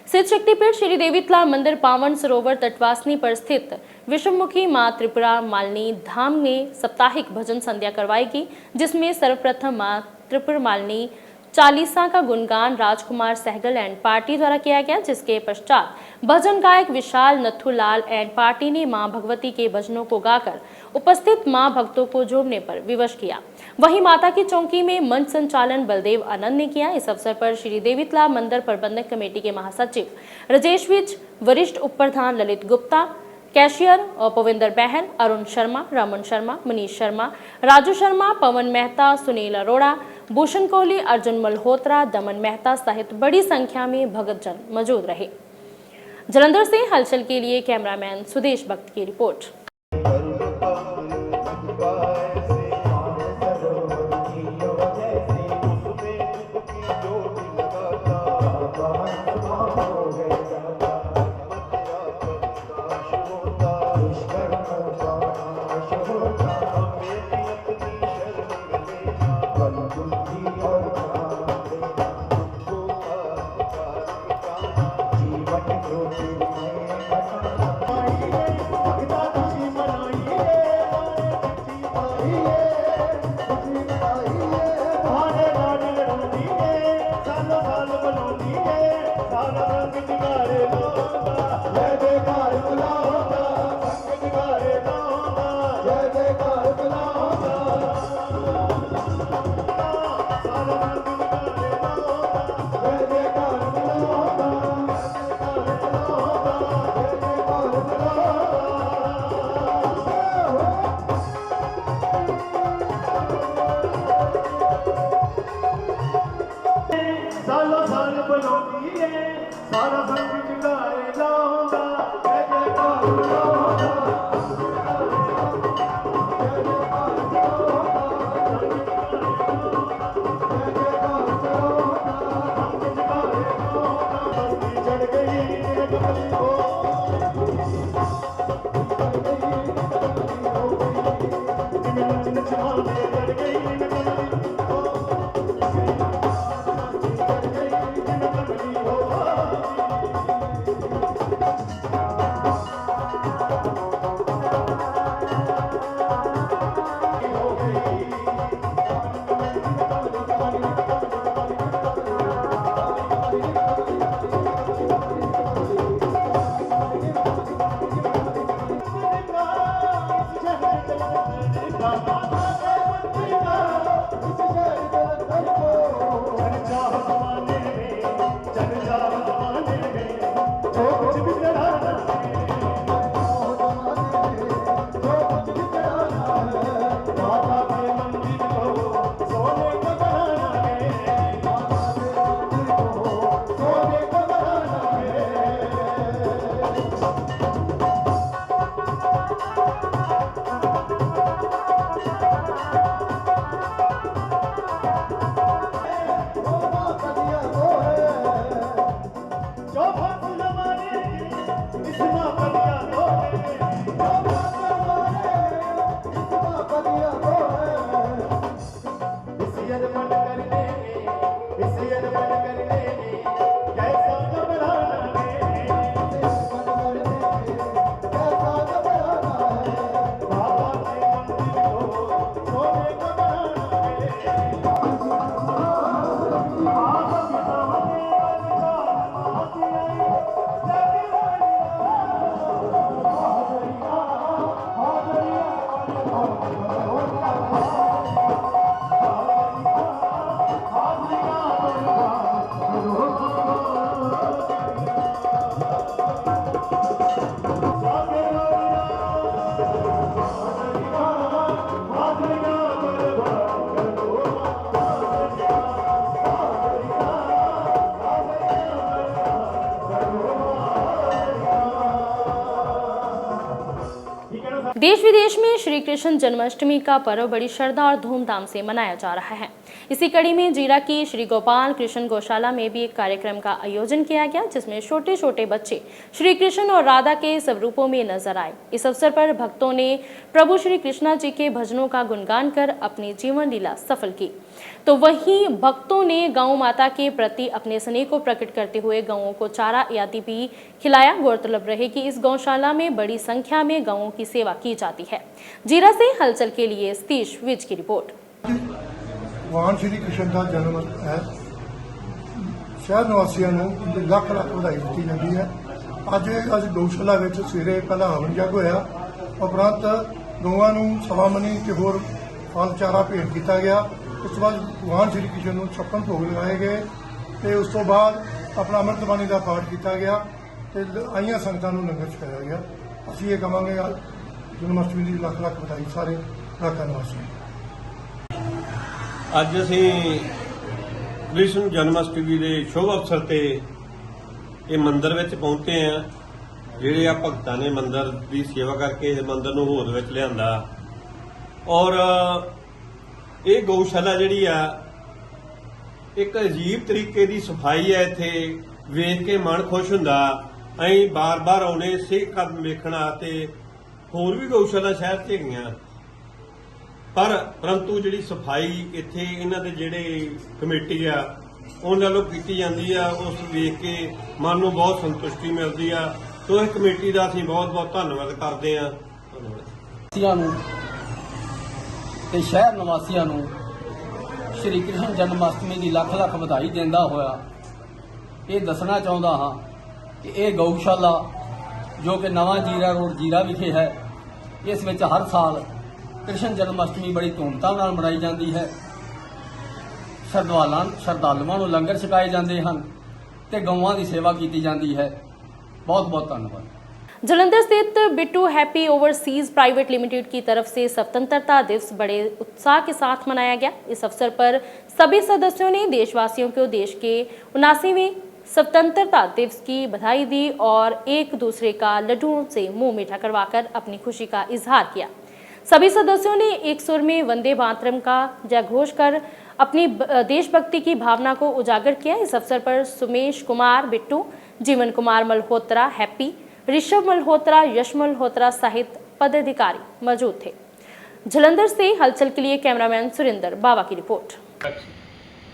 सिद्ध शक्तिपीठ श्री देवी तालाब मंदिर पावन सरोवर तटवासनी पर स्थित विश्वमुखी मां त्रिपुरा मालिनी धाम में साप्ताहिक भजन संध्या करवाई गई, जिसमें सर्वप्रथम मां त्रिपुरा मालिनी चालीसा का गुणगान राजकुमार सहगल एंड पार्टी द्वारा किया गया, जिसके पश्चात भजन गायक विशाल नथुलाल एंड पार्टी ने मां भगवती के भजनों को गाकर उपस्थित मां भक्तों को झूमने पर विवश किया। वहीं माता की चौकी में मंच संचालन बलदेव आनंद ने किया। इस अवसर पर श्री देवीतला मंदिर प्रबंधक कमेटी के महासचिव राजेश विज, वरिष्ठ उप प्रधान ललित गुप्ता, कैशियर पविंदर बहन, अरुण शर्मा, रमन शर्मा, मनीष शर्मा, राजू शर्मा, पवन मेहता, सुनील अरोड़ा, भूषण कोहली, अर्जुन मल्होत्रा, दमन मेहता सहित बड़ी संख्या में भक्तजन मौजूद रहे। जलंधर से हलचल के लिए कैमरामैन सुदेश भक्त की रिपोर्ट। देश विदेश में श्री कृष्ण जन्माष्टमी का पर्व बड़ी श्रद्धा और धूमधाम से मनाया जा रहा है। इसी कड़ी में जीरा की श्री गोपाल कृष्ण गौशाला में भी एक कार्यक्रम का आयोजन किया गया, जिसमें छोटे छोटे बच्चे श्री कृष्ण और राधा के स्वरूपों में नजर आए। इस अवसर पर भक्तों ने प्रभु श्री कृष्णा जी के भजनों का गुणगान कर अपनी जीवन लीला सफल की। तो वहीं भक्तों ने गौ माता के प्रति अपने स्नेह को प्रकट करते हुए गौओं को चारा आदि भी खिलाया। गौरतलब रहे कि इस गौशाला में बड़ी संख्या में गौओं की सेवा की जाती है। जीरा से हलचल के लिए सतीश विज की रिपोर्ट। ਭਗਵਾਨ ਸ਼੍ਰੀ ਕ੍ਰਿਸ਼ਨ ਦਾ ਜਨਮ ਹੈ। ਸ਼ਹਿਰ ਨਿਵਾਸੀਆਂ ਨੂੰ ਲੱਖ ਲੱਖ ਵਧਾਈ ਦਿੱਤੀ ਜਾਂਦੀ ਹੈ। ਅੱਜ ਗਊਸ਼ਾਲਾ ਵਿੱਚ ਸਵੇਰੇ ਪਹਿਲਾਂ ਹਵਨ ਜਗ ਹੋਇਆ, ਉਪਰੰਤ ਗਊਆਂ ਨੂੰ ਸਵਾ ਮਣੀ ਤੇ ਹੋਰ ਫਲ ਚਾਰਾ ਭੇਟ ਕੀਤਾ ਗਿਆ। ਉਸ ਤੋਂ ਬਾਅਦ ਭਗਵਾਨ ਸ਼੍ਰੀ ਕ੍ਰਿਸ਼ਨ ਨੂੰ 56 ਭੋਗ ਲਗਾਏ ਗਏ ਤੇ ਉਸ ਤੋਂ ਬਾਅਦ ਆਪਣਾ ਅੰਮ੍ਰਿਤ ਬਾਣੀ ਦਾ ਪਾਠ ਕੀਤਾ ਗਿਆ ਤੇ ਆਈਆਂ ਸੰਗਤਾਂ ਨੂੰ ਲੰਗਰ ਛਕਾਇਆ ਗਿਆ। ਅਸੀਂ ਇਹ ਕਹਾਂਗੇ ਜਨਮ ਅਸ਼ਟਮੀ ਦੀ ਲੱਖ ਲੱਖ ਵਧਾਈ ਸਾਰੇ ਇਲਾਕਾ ਨਿਵਾਸੀਆਂ ਨੂੰ। ਅੱਜ ਅਸੀਂ ਕ੍ਰਿਸ਼ਨ ਜਨਮ ਅਸ਼ਟਮੀ ਦੇ ਸ਼ੁਭ ਅਵਸਰ ਤੇ ਇਹ ਮੰਦਿਰ ਵਿੱਚ ਪਹੁੰਚੇ ਆ। ਜਿਹੜੇ ਆ ਭਗਤਾਂ ਨੇ ਮੰਦਿਰ ਦੀ ਸੇਵਾ ਕਰਕੇ ਇਸ ਮੰਦਿਰ ਨੂੰ ਹੋਂਦ ਵਿੱਚ ਲਿਆਂਦਾ ਔਰ ਇਹ ਗਊਸ਼ਾਲਾ ਜਿਹੜੀ ਆ ਇੱਕ ਅਜੀਬ ਤਰੀਕੇ ਦੀ ਸਫਾਈ ਹੈ। ਇੱਥੇ ਵੇਖ ਕੇ ਮਨ ਖੁਸ਼ ਹੁੰਦਾ। ਅਸੀਂ ਬਾਰ-ਬਾਰ ਆਉਣੇ ਸਿੱਖ ਕਦਮ ਵੇਖਣਾ ਤੇ ਹੋਰ ਵੀ ਗਊਸ਼ਾਲਾ ਸ਼ਹਿਰ 'ਚ ਹੈਗੀਆਂ, ਪਰੰਤੂ ਜਿਹੜੀ ਸਫਾਈ ਇੱਥੇ ਇਹਨਾਂ ਦੇ ਜਿਹੜੇ ਕਮੇਟੀ ਆ ਉਹਨਾਂ ਵੱਲੋਂ ਕੀਤੀ ਜਾਂਦੀ ਆ, ਉਸ ਵੇਖ ਕੇ ਮਨ ਨੂੰ ਬਹੁਤ ਸੰਤੁਸ਼ਟੀ ਮਿਲਦੀ ਆ। ਸੋ ਇਸ ਕਮੇਟੀ ਦਾ ਅਸੀਂ ਬਹੁਤ-ਬਹੁਤ ਧੰਨਵਾਦ ਕਰਦੇ ਆ। ਵਾਸੀਆਂ ਨੂੰ ਤੇ ਸ਼ਹਿਰ ਨਿਵਾਸੀਆਂ ਨੂੰ ਸ਼੍ਰੀ ਕ੍ਰਿਸ਼ਨ ਜਨਮ ਅਸ਼ਟਮੀ ਦੀ ਲੱਖ ਲੱਖ ਵਧਾਈ ਦਿੰਦਾ ਹੋਇਆ ਇਹ ਦੱਸਣਾ ਚਾਹੁੰਦਾ ਹਾਂ ਕਿ ਇਹ ਗਊਸ਼ਾਲਾ ਜੋ ਕਿ ਨਵਾਂ ਜੀਰਾ ਰੋਡ ਜੀਰਾ ਵਿਖੇ ਹੈ, ਇਸ ਵਿੱਚ ਹਰ ਸਾਲ ਕ੍ਰਿਸ਼ਨ ਜਨਮ ਅਸ਼ਟਮੀ ਬੜੀ ਧੂਮਧਾਮ ਨਾਲ ਮਨਾਈ ਜਾਂਦੀ ਹੈ। ਸ਼ਰਧਾਲੂਆਂ ਨੂੰ ਲੰਗਰ ਛਕਾਏ ਜਾਂਦੇ ਹਨ ਤੇ ਗਊਆਂ ਦੀ ਸੇਵਾ ਕੀਤੀ ਜਾਂਦੀ ਹੈ। बहुत बहुत धन्यवाद। जालंधर स्थित Bittu happy overseas private limited की तरफ से स्वतंत्रता दिवस बड़े उत्साह के साथ मनाया गया। इस अवसर पर सभी सदस्यों ने देशवासियों को देश के 79वें स्वतंत्रता दिवस की बधाई दी और एक दूसरे का लड्डुओं से मुंह मीठा करवाकर अपनी खुशी का इजहार किया। सभी सदस्यों ने एक सुर में वंदे मातरम का जयघोष कर अपनी देशभक्ति की भावना को उजागर किया। इस अवसर पर सुमेश कुमार बिट्टू, जीवन कुमार मल्होत्रा हैप्पी, ऋषभ मल्होत्रा, यश मल्होत्रा सहित पदाधिकारी मौजूद थे। जालंधर से हलचल के लिए कैमरामैन सुरेंद्र बाबा की रिपोर्ट।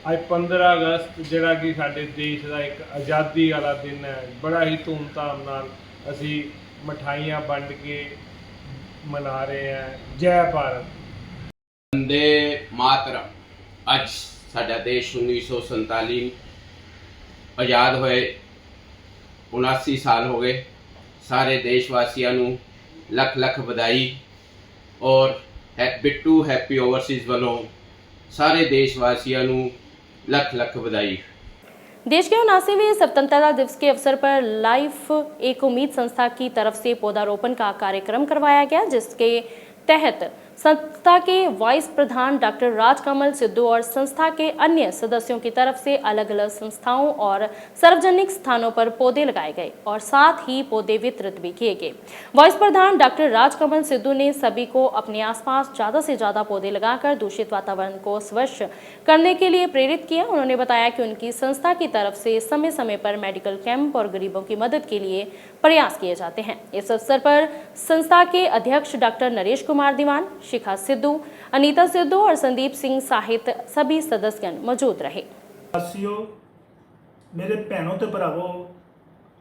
ਅੱਜ 15 ਅਗਸਤ ਜਿਹੜਾ ਕਿ ਸਾਡੇ ਦੇਸ਼ ਦਾ ਇੱਕ ਆਜ਼ਾਦੀ ਵਾਲਾ ਦਿਨ ਹੈ, ਬੜਾ ਹੀ ਧੂਮਧਾਮ ਨਾਲ ਅਸੀਂ ਮਠਾਈਆਂ ਵੰਡ ਕੇ ਮਨਾ ਰਹੇ ਹਾਂ। ਜੈ ਭਾਰਤ, ਵੰਦੇ ਮਾਤਰਮ। ਅੱਜ ਸਾਡਾ ਦੇਸ਼ 1947 ਆਜ਼ਾਦ ਹੋਏ 79 ਸਾਲ ਹੋ ਗਏ। ਸਾਰੇ ਦੇਸ਼ ਵਾਸੀਆਂ ਨੂੰ ਲੱਖ ਲੱਖ ਵਧਾਈ ਔਰ ਬਿੱਟੂ हैप्पी ओवरसीज ਵੱਲੋਂ सारे देशवासियों ਨੂੰ ਲੱਖ ਲੱਖ ਵਧਾਈ। देश के 79वें स्वतंत्रता दिवस के अवसर पर लाइफ एक उम्मीद संस्था की तरफ से पौधारोपण का कार्यक्रम करवाया गया, जिसके तहत संस्था के वाइस प्रधान डॉक्टर राजकमल सिद्धू और संस्था के अन्य सदस्यों की तरफ से अलग अलग संस्थाओं और सार्वजनिक स्थानों पर पौधे लगाए गए और साथ ही पौधे वितरित भी किए गए। वाइस प्रधान डॉक्टर राजकमल सिद्धू ने सभी को अपने आसपास ज़्यादा से ज़्यादा पौधे लगाकर दूषित वातावरण को स्वच्छ करने के लिए प्रेरित किया। उन्होंने बताया कि उनकी संस्था की तरफ से समय समय पर मेडिकल कैंप और गरीबों की मदद के लिए प्रयास किए जाते हैं। इस अवसर पर संस्था के अध्यक्ष डॉक्टर नरेश कुमार दीवान, शिखा सिद्धू, अनीता सिद्धू और संदीप सिंह सहित सभी सदस्य मौजूद रहे। मेरे भैनों ते भरावो,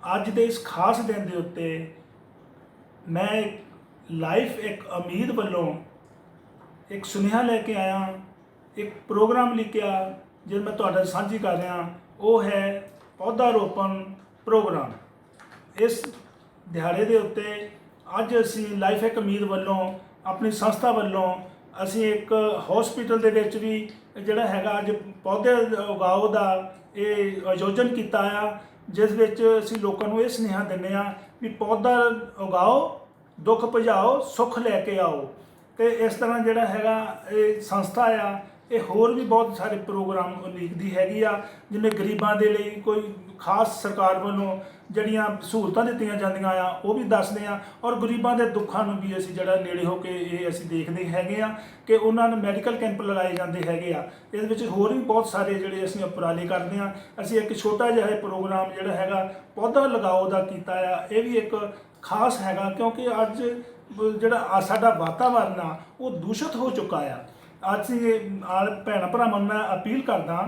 अज दे इस खास दिन दे उत्ते मैं लाइफ एक उम्मीद वालों एक सुनेहा लेके आया, एक प्रोग्राम लिखिया जो मैं तुहाडे नाल सांझी कर रहा। वो है पौधारोपण प्रोग्राम। इस दिहाड़े दे उत्ते अज असी लाइफ एक उम्मीद वालों अपनी संस्था वालों असी एक हॉस्पिटल दे विच भी जिहड़ा हैगा अज पौधे उगाओ दा ये आयोजन किया आ, जिस विच असी लोकां नूं ये सुनेहा दिंदे आ भी पौधा उगाओ, दुख भजाओ, सुख लैके आओ। तो इस तरह जिहड़ा हैगा ये संस्था आ ये होर भी बहुत सारे प्रोग्राम लिखती हैगी आ, जिन्हें गरीबां दे लई कोई खास सरकार वालों जड़ियाँ सहूलतां दित्तियां जांदियां आ वो भी दसदे आ और गरीबां दे दुखां नूं भी असीं जिहड़ा नेड़े हो के ये असीं देखदे हैगे आ कि उन्हां नूं मैडिकल कैंप लगाए जांदे हैगे आ। इस विच होर भी बहुत सारे जिहड़े असीं उपराले करदे आ। असीं एक छोटा जिहा प्रोग्राम जिहड़ा हैगा पौधा लगाओ दा कीता आ, ये भी एक खास हैगा क्योंकि अज जिहड़ा साडा वातावरण आ वो दूषित हो चुका आ। असीं भैणां भरावां नूं मैं अपील करदा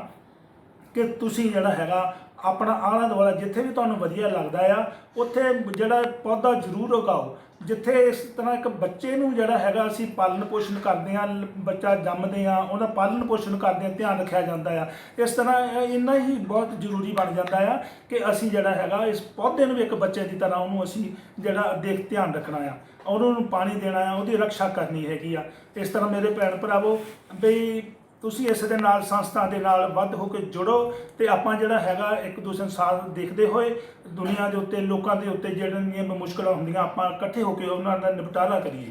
कि तुसीं जिहड़ा हैगा अपना आला दुआला जिथे भी तुहानूं वधिया लगदा आ उत्थे जिहड़ा पौधा जरूर उगाओ ਜਿੱਥੇ ਇਸ ਤਰ੍ਹਾਂ ਇੱਕ ਬੱਚੇ ਨੂੰ ਜਿਹੜਾ ਹੈਗਾ ਅਸੀਂ ਪਾਲਣ ਪੋਸ਼ਣ ਕਰਦੇ ਹਾਂ, ਬੱਚਾ ਜੰਮਦੇ ਆ ਉਹਦਾ ਪਾਲਣ ਪੋਸ਼ਣ ਕਰਦੇ ਹਾਂ, ਧਿਆਨ ਰੱਖਿਆ ਜਾਂਦਾ ਆ। ਇਸ ਤਰ੍ਹਾਂ ਇੰਨਾ ਹੀ ਬਹੁਤ ਜ਼ਰੂਰੀ ਬਣ ਜਾਂਦਾ ਆ ਕਿ ਅਸੀਂ ਜਿਹੜਾ ਹੈਗਾ ਇਸ ਪੌਦੇ ਨੂੰ ਇੱਕ ਬੱਚੇ ਦੀ ਤਰ੍ਹਾਂ ਉਹਨੂੰ ਅਸੀਂ ਜਿਹੜਾ ਧਿਆਨ ਰੱਖਣਾ ਆ, ਉਹਨੂੰ ਪਾਣੀ ਦੇਣਾ ਆ, ਉਹਦੀ ਰੱਖਿਆ ਕਰਨੀ ਹੈਗੀ ਆ। ਇਸ ਤਰ੍ਹਾਂ ਮੇਰੇ ਭੈਣ ਭਰਾਵੋ ਵੀ ਤੁਸੀਂ ਇਸ ਦੇ ਨਾਲ ਸੰਸਥਾ ਦੇ ਨਾਲ ਵੱਧ ਹੋ ਕੇ ਜੁੜੋ ਤੇ ਆਪਾਂ ਜਿਹੜਾ ਹੈਗਾ ਇੱਕ ਦੂਸਰੇ ਨੂੰ ਸਾਥ ਦੇਖਦੇ ਹੋਏ ਦੁਨੀਆ ਦੇ ਉੱਤੇ ਲੋਕਾਂ ਦੇ ਉੱਤੇ ਜਿਹੜੀਆਂ ਮੁਸ਼ਕਲਾਂ ਹੁੰਦੀਆਂ ਆਪਾਂ ਇਕੱਠੇ ਹੋ ਕੇ ਉਹਨਾਂ ਦਾ ਨਿਪਟਾਰਾ ਕਰੀਏ।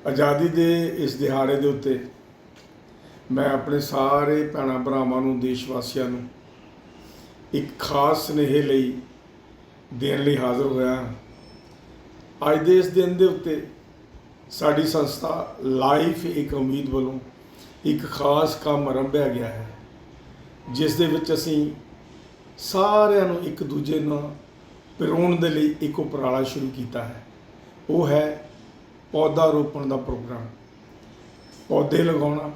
ਆਜ਼ਾਦੀ ਦੇ ਇਸ ਦਿਹਾੜੇ ਦੇ ਉੱਤੇ ਮੈਂ ਆਪਣੇ ਸਾਰੇ ਭੈਣਾਂ ਭਰਾਵਾਂ ਨੂੰ, ਦੇਸ਼ ਵਾਸੀਆਂ ਨੂੰ ਇੱਕ ਖਾਸ ਸੁਨੇਹੇ ਲਈ ਦੇਣ ਲਈ ਹਾਜ਼ਰ ਹੋਇਆ ਹਾਂ। ਅੱਜ ਦੇ ਇਸ ਦਿਨ ਦੇ ਉੱਤੇ ਸਾਡੀ ਸੰਸਥਾ ਲਾਈਫ ਇੱਕ ਉਮੀਦ ਵੱਲੋਂ ਇੱਕ ਖਾਸ ਕੰਮ ਆਰੰਭਿਆ ਗਿਆ ਹੈ, ਜਿਸ ਦੇ ਵਿੱਚ ਅਸੀਂ ਸਾਰਿਆਂ ਨੂੰ ਇੱਕ ਦੂਜੇ ਨਾਲ ਪਿਰੋਣ ਦੇ ਲਈ ਇੱਕ ਉਪਰਾਲਾ ਸ਼ੁਰੂ ਕੀਤਾ ਹੈ। ਉਹ ਹੈ ਪੌਦਾ ਰੋਪਣ ਦਾ ਪ੍ਰੋਗਰਾਮ। ਪੌਦੇ ਲਗਾਉਣਾ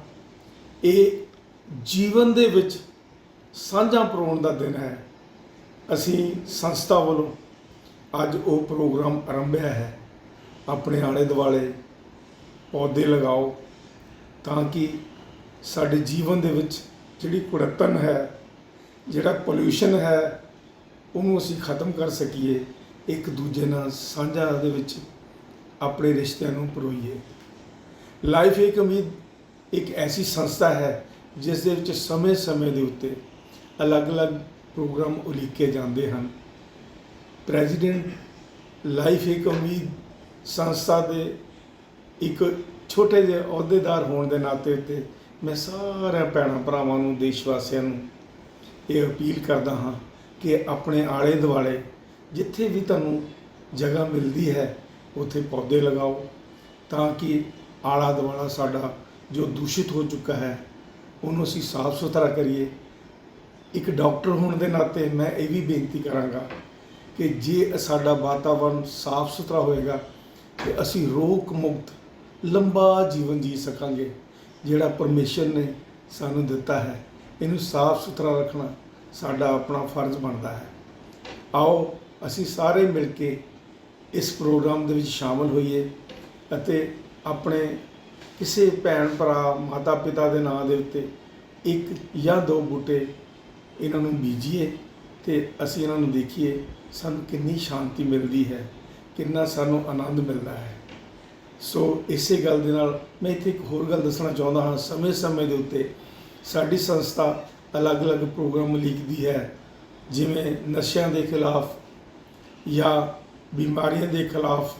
ਇਹ ਜੀਵਨ ਦੇ ਵਿੱਚ ਸਾਂਝਾ ਪਿਰੋਣ ਦਾ ਦਿਨ ਹੈ। ਅਸੀਂ ਸੰਸਥਾ ਵੱਲੋਂ ਅੱਜ ਉਹ ਪ੍ਰੋਗਰਾਮ ਆਰੰਭਿਆ ਹੈ। ਆਪਣੇ ਆਲੇ ਦੁਆਲੇ ਪੌਦੇ ਲਗਾਓ ਤਾਂ ਕਿ ਸਾਡੇ ਜੀਵਨ ਦੇ ਵਿੱਚ ਜਿਹੜੀ ਕੁੜੱਤਣ ਹੈ, ਜਿਹੜਾ ਪੋਲਿਊਸ਼ਨ ਹੈ, ਉਹਨੂੰ ਅਸੀਂ ਖਤਮ ਕਰ ਸਕੀਏ। ਇੱਕ ਦੂਜੇ ਨਾਲ ਸਾਂਝਾ ਦੇ ਵਿੱਚ ਆਪਣੇ ਰਿਸ਼ਤਿਆਂ ਨੂੰ ਪਰੋਈਏ। ਲਾਈਫ ਇੱਕ ਉਮੀਦ ਇੱਕ ਐਸੀ ਸੰਸਥਾ ਹੈ ਜਿਸ ਦੇ ਵਿੱਚ ਸਮੇਂ-ਸਮੇਂ ਦੇ ਉੱਤੇ ਅਲੱਗ-ਅਲੱਗ ਪ੍ਰੋਗਰਾਮ ਉਲੀਕੇ ਜਾਂਦੇ ਹਨ। ਪ੍ਰੈਜ਼ੀਡੈਂਟ ਲਾਈਫ ਇੱਕ ਉਮੀਦ ਸੰਸਥਾ ਦੇ ਇੱਕ ਛੋਟੇ ਜਿਹੇ ਅਹੁਦੇਦਾਰ ਹੋਣ ਦੇ ਨਾਤੇ ਉੱਤੇ ਮੈਂ ਸਾਰਿਆਂ ਭੈਣਾਂ ਭਰਾਵਾਂ ਨੂੰ, ਦੇਸ਼ ਵਾਸੀਆਂ ਨੂੰ ਇਹ ਅਪੀਲ ਕਰਦਾ ਹਾਂ ਕਿ ਆਪਣੇ ਆਲੇ ਦੁਆਲੇ ਜਿੱਥੇ ਵੀ ਤੁਹਾਨੂੰ ਜਗ੍ਹਾ ਮਿਲਦੀ ਹੈ ਉੱਥੇ ਪੌਦੇ ਲਗਾਓ ਤਾਂ ਕਿ ਆਲਾ ਦੁਆਲਾ ਸਾਡਾ ਜੋ ਦੂਸ਼ਿਤ ਹੋ ਚੁੱਕਾ ਹੈ ਉਹਨੂੰ ਅਸੀਂ ਸਾਫ਼ ਸੁਥਰਾ ਕਰੀਏ। ਇੱਕ ਡਾਕਟਰ ਹੋਣ ਦੇ ਨਾਤੇ ਮੈਂ ਇਹ ਵੀ ਬੇਨਤੀ ਕਰਾਂਗਾ ਕਿ ਜੇ ਸਾਡਾ ਵਾਤਾਵਰਨ ਸਾਫ਼ ਸੁਥਰਾ ਹੋਏਗਾ ਤੇ ਅਸੀਂ ਰੋਗ ਮੁਕਤ ਲੰਬਾ ਜੀਵਨ ਜੀ ਸਕਾਂਗੇ। ਜਿਹੜਾ ਪਰਮੇਸ਼ਰ ਨੇ ਸਾਨੂੰ ਦਿੱਤਾ ਹੈ ਇਹਨੂੰ ਸਾਫ਼ ਸੁਥਰਾ ਰੱਖਣਾ ਸਾਡਾ ਆਪਣਾ ਫਰਜ਼ ਬਣਦਾ ਹੈ। ਆਓ ਅਸੀਂ ਸਾਰੇ ਮਿਲ ਕੇ ਇਸ ਪ੍ਰੋਗਰਾਮ ਦੇ ਵਿੱਚ ਸ਼ਾਮਲ ਹੋਈਏ ਅਤੇ ਆਪਣੇ ਕਿਸੇ ਭੈਣ ਭਰਾ, ਮਾਤਾ ਪਿਤਾ ਦੇ ਨਾਂ ਦੇ ਉੱਤੇ ਇੱਕ ਜਾਂ ਦੋ ਬੂਟੇ ਇਹਨਾਂ ਨੂੰ ਬੀਜੀਏ ਤੇ ਅਸੀਂ ਇਹਨਾਂ ਨੂੰ ਦੇਖੀਏ ਸਾਨੂੰ ਕਿੰਨੀ ਸ਼ਾਂਤੀ ਮਿਲਦੀ ਹੈ, ਕਿੰਨਾ ਸਾਨੂੰ ਆਨੰਦ ਮਿਲਦਾ ਹੈ। ਸੋ ਇਸੇ ਗੱਲ ਦੇ ਨਾਲ ਮੈਂ ਇੱਥੇ ਇੱਕ ਹੋਰ ਗੱਲ ਦੱਸਣਾ ਚਾਹੁੰਦਾ ਹਾਂ। ਸਮੇਂ-ਸਮੇਂ ਦੇ ਉੱਤੇ ਸਾਡੀ ਸੰਸਥਾ ਅਲੱਗ-ਅਲੱਗ ਪ੍ਰੋਗਰਾਮ ਲਿਖਦੀ ਹੈ, ਜਿਵੇਂ ਨਸ਼ਿਆਂ ਦੇ ਖਿਲਾਫ ਜਾਂ ਬਿਮਾਰੀਆਂ ਦੇ ਖਿਲਾਫ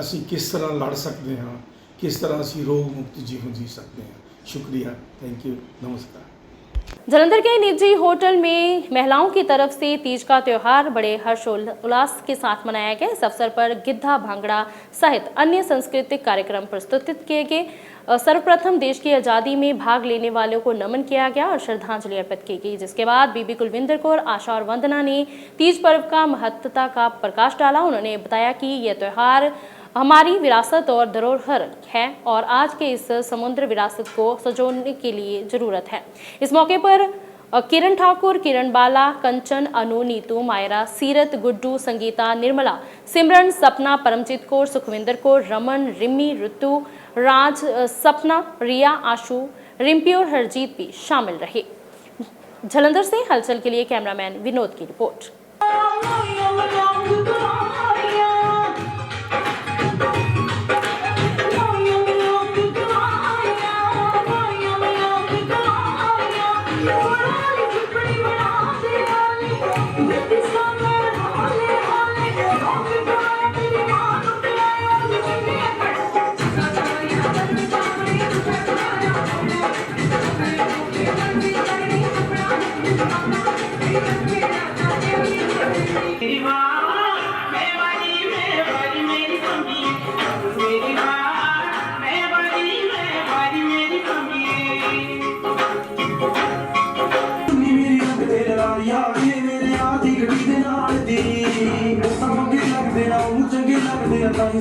ਅਸੀਂ ਕਿਸ ਤਰ੍ਹਾਂ ਲੜ ਸਕਦੇ ਹਾਂ, किस तरह से रोग मुक्त जीवन जी सकते हैं। शुक्रिया, थैंक यू, नमस्कार। जालंधर के निजी होटल में महिलाओं की तरफ से तीज का त्यौहार बड़े हर्षोल्लास के साथ मनाया गया। इस अवसर पर गिद्धा, भांगड़ा सहित अन्य सांस्कृतिक कार्यक्रम प्रस्तुत किए गए। सर्वप्रथम देश की आज़ादी में भाग लेने वालों को नमन किया गया और श्रद्धांजलि अर्पित की गई, जिसके बाद बीबी कुलविंदर कौर, आशा और वंदना ने तीज पर्व का महत्वता का प्रकाश डाला। उन्होंने बताया कि यह त्यौहार हमारी विरासत और धरोहर है और आज के इस समुद्र विरासत को सजोने के लिए ज़रूरत है। इस मौके पर किरण ठाकुर, किरण बाला, कंचन, अनु, नीतू, मायरा, सीरत, गुड्डू, संगीता, निर्मला, सिमरन, सपना, परमजीत कौर, सुखविंदर कौर, रमन, रिमी, ऋतु, राज, सपना, रिया, आशु, रिम्पी और हरजीत भी शामिल रहे। जालंधर से हलचल के लिए कैमरामैन विनोद की रिपोर्ट।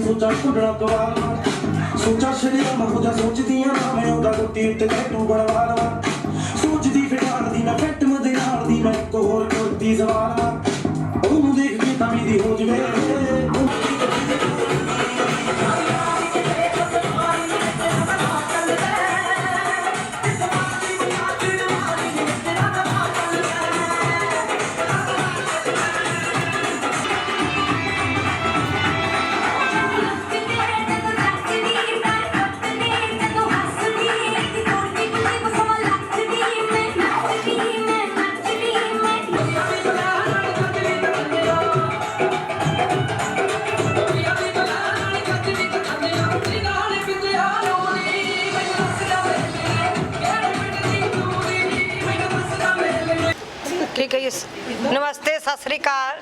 सोचा छुड़ना तो सोचा शरीर मखुदा सोचदियां मैं ओदा गुट्टी उत्ते टैटू बनवा सोचदी फिटार दी मैं फिट मदे नाल दी मैं को होर करदी सवाल ओनू देख के तां मेरी हो जवे ਠੀਕ ਹੈ ਜੀ। ਨਮਸਤੇ, ਸਤਿ ਸ੍ਰੀ ਅਕਾਲ।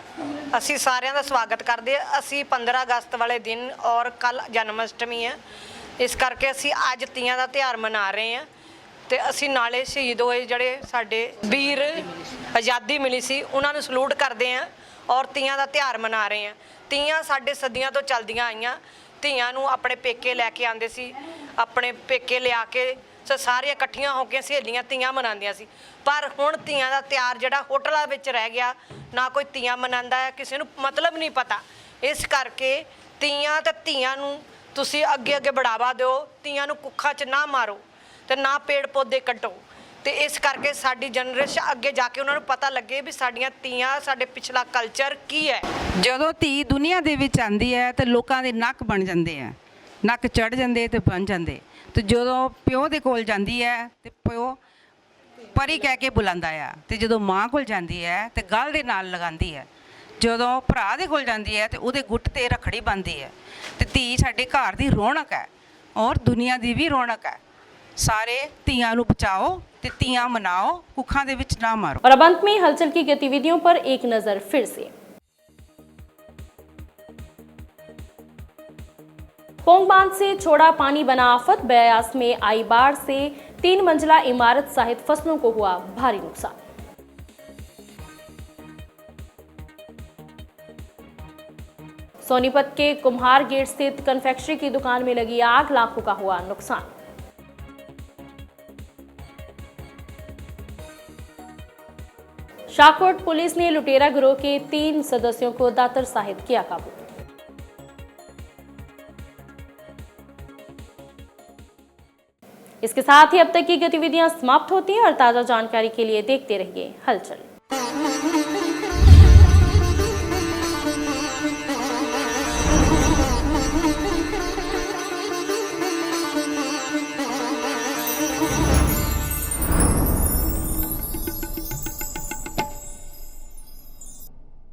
ਅਸੀਂ ਸਾਰਿਆਂ ਦਾ ਸਵਾਗਤ ਕਰਦੇ ਹਾਂ। ਅਸੀਂ 15 ਅਗਸਤ ਵਾਲੇ ਦਿਨ ਔਰ ਕੱਲ ਜਨਮ ਅਸ਼ਟਮੀ ਹੈ, ਇਸ ਕਰਕੇ ਅਸੀਂ ਅੱਜ ਤੀਆਂ ਦਾ ਤਿਉਹਾਰ ਮਨਾ ਰਹੇ ਹਾਂ ਤੇ ਅਸੀਂ ਨਾਲੇ ਸ਼ਹੀਦ ਹੋਏ ਜਿਹੜੇ ਸਾਡੇ ਵੀਰ ਆਜ਼ਾਦੀ ਮਿਲੀ ਸੀ ਉਹਨਾਂ ਨੂੰ ਸਲੂਟ ਕਰਦੇ ਹਾਂ ਔਰ ਤੀਆਂ ਦਾ ਤਿਉਹਾਰ ਮਨਾ ਰਹੇ ਹਾਂ। ਤੀਆਂ ਸਾਡੇ ਸਦੀਆਂ ਤੋਂ ਚੱਲਦੀਆਂ ਆਈਆਂ। ਧੀਆਂ ਨੂੰ ਆਪਣੇ ਪੇਕੇ ਲੈ ਕੇ ਆਉਂਦੇ ਸੀ, ਆਪਣੇ ਪੇਕੇ ਲਿਆ ਕੇ ਸਾਰੀਆਂ ਇਕੱਠੀਆਂ ਹੋ ਕੇ ਸਹੇਲੀਆਂ ਤੀਆਂ ਮਨਾਉਂਦੀਆਂ ਸੀ। ਪਰ ਹੁਣ ਤੀਆਂ ਦਾ ਤਿਉਹਾਰ ਜਿਹੜਾ ਹੋਟਲਾਂ ਵਿੱਚ ਰਹਿ ਗਿਆ, ਨਾ ਕੋਈ ਤੀਆਂ ਮਨਾਉਂਦਾ ਹੈ, ਕਿਸੇ ਨੂੰ ਮਤਲਬ ਨਹੀਂ ਪਤਾ। ਇਸ ਕਰਕੇ ਤੀਆਂ ਤੇ ਧੀਆਂ ਨੂੰ ਤੁਸੀਂ ਅੱਗੇ ਅੱਗੇ ਬੜਾਵਾ ਦਿਓ। ਤੀਆਂ ਨੂੰ ਕੁੱਖਾਂ 'ਚ ਨਾ ਮਾਰੋ ਤੇ ਨਾ ਪੇੜ ਪੌਦੇ ਕੱਟੋ, ਤੇ ਇਸ ਕਰਕੇ ਸਾਡੀ ਜਨਰੇਸ਼ਨ ਅੱਗੇ ਜਾ ਕੇ ਉਹਨਾਂ ਨੂੰ ਪਤਾ ਲੱਗੇ ਵੀ ਸਾਡੀਆਂ ਤੀਆਂ, ਸਾਡੇ ਪਿਛਲਾ ਕਲਚਰ ਕੀ ਹੈ। ਜਦੋਂ ਧੀ ਦੁਨੀਆ ਦੇ ਵਿੱਚ ਆਉਂਦੀ ਹੈ ਤੇ ਲੋਕਾਂ ਦੇ ਨੱਕ ਬਣ ਜਾਂਦੇ ਆ, ਨੱਕ ਚੜ ਜਾਂਦੇ ਤੇ ਬਣ ਜਾਂਦੇ। ਤੇ ਜਦੋਂ ਪਿਓ ਦੇ ਕੋਲ ਜਾਂਦੀ ਹੈ ਤੇ ਪਿਓ ਪਰੀ ਕਹਿ ਕੇ ਬੁਲਾਉਂਦਾ ਆ, ਤੇ ਜਦੋਂ ਮਾਂ ਕੋਲ ਜਾਂਦੀ ਹੈ ਤੇ ਗਲ ਦੇ ਨਾਲ ਲਗਾਉਂਦੀ ਹੈ। ਜਦੋਂ ਭਰਾ ਦੇ ਕੋਲ ਜਾਂਦੀ ਹੈ ਤੇ ਉਹਦੇ ਗੁੱਟ ਤੇ ਰੱਖੜੀ ਬੰਨ੍ਹਦੀ ਹੈ। ਤੇ ਧੀ ਸਾਡੇ ਘਰ ਦੀ ਰੌਣਕ ਹੈ ਔਰ ਦੁਨੀਆ ਦੀ ਵੀ ਰੌਣਕ ਹੈ। सारे तियां नू बचाओ ते तियां मनाओ, कुखां दे विच ना मारो। और अब अंत में हलचल की गतिविधियों पर एक नजर फिर से। पोंग बांध से छोड़ा पानी बना आफत। ब्यास में आई बाढ़ से 3 मंजिला इमारत सहित फसलों को हुआ भारी नुकसान। सोनीपत के कुम्हार गेट स्थित कन्फेक्शनरी की दुकान में लगी आग, लाखों का हुआ नुकसान। शाहकोट पुलिस ने लुटेरा गिरोह के 3 सदस्यों को दातर सहित किया काबू। इसके साथ ही अब तक की गतिविधियां समाप्त होती हैं और ताजा जानकारी के लिए देखते रहिए हलचल।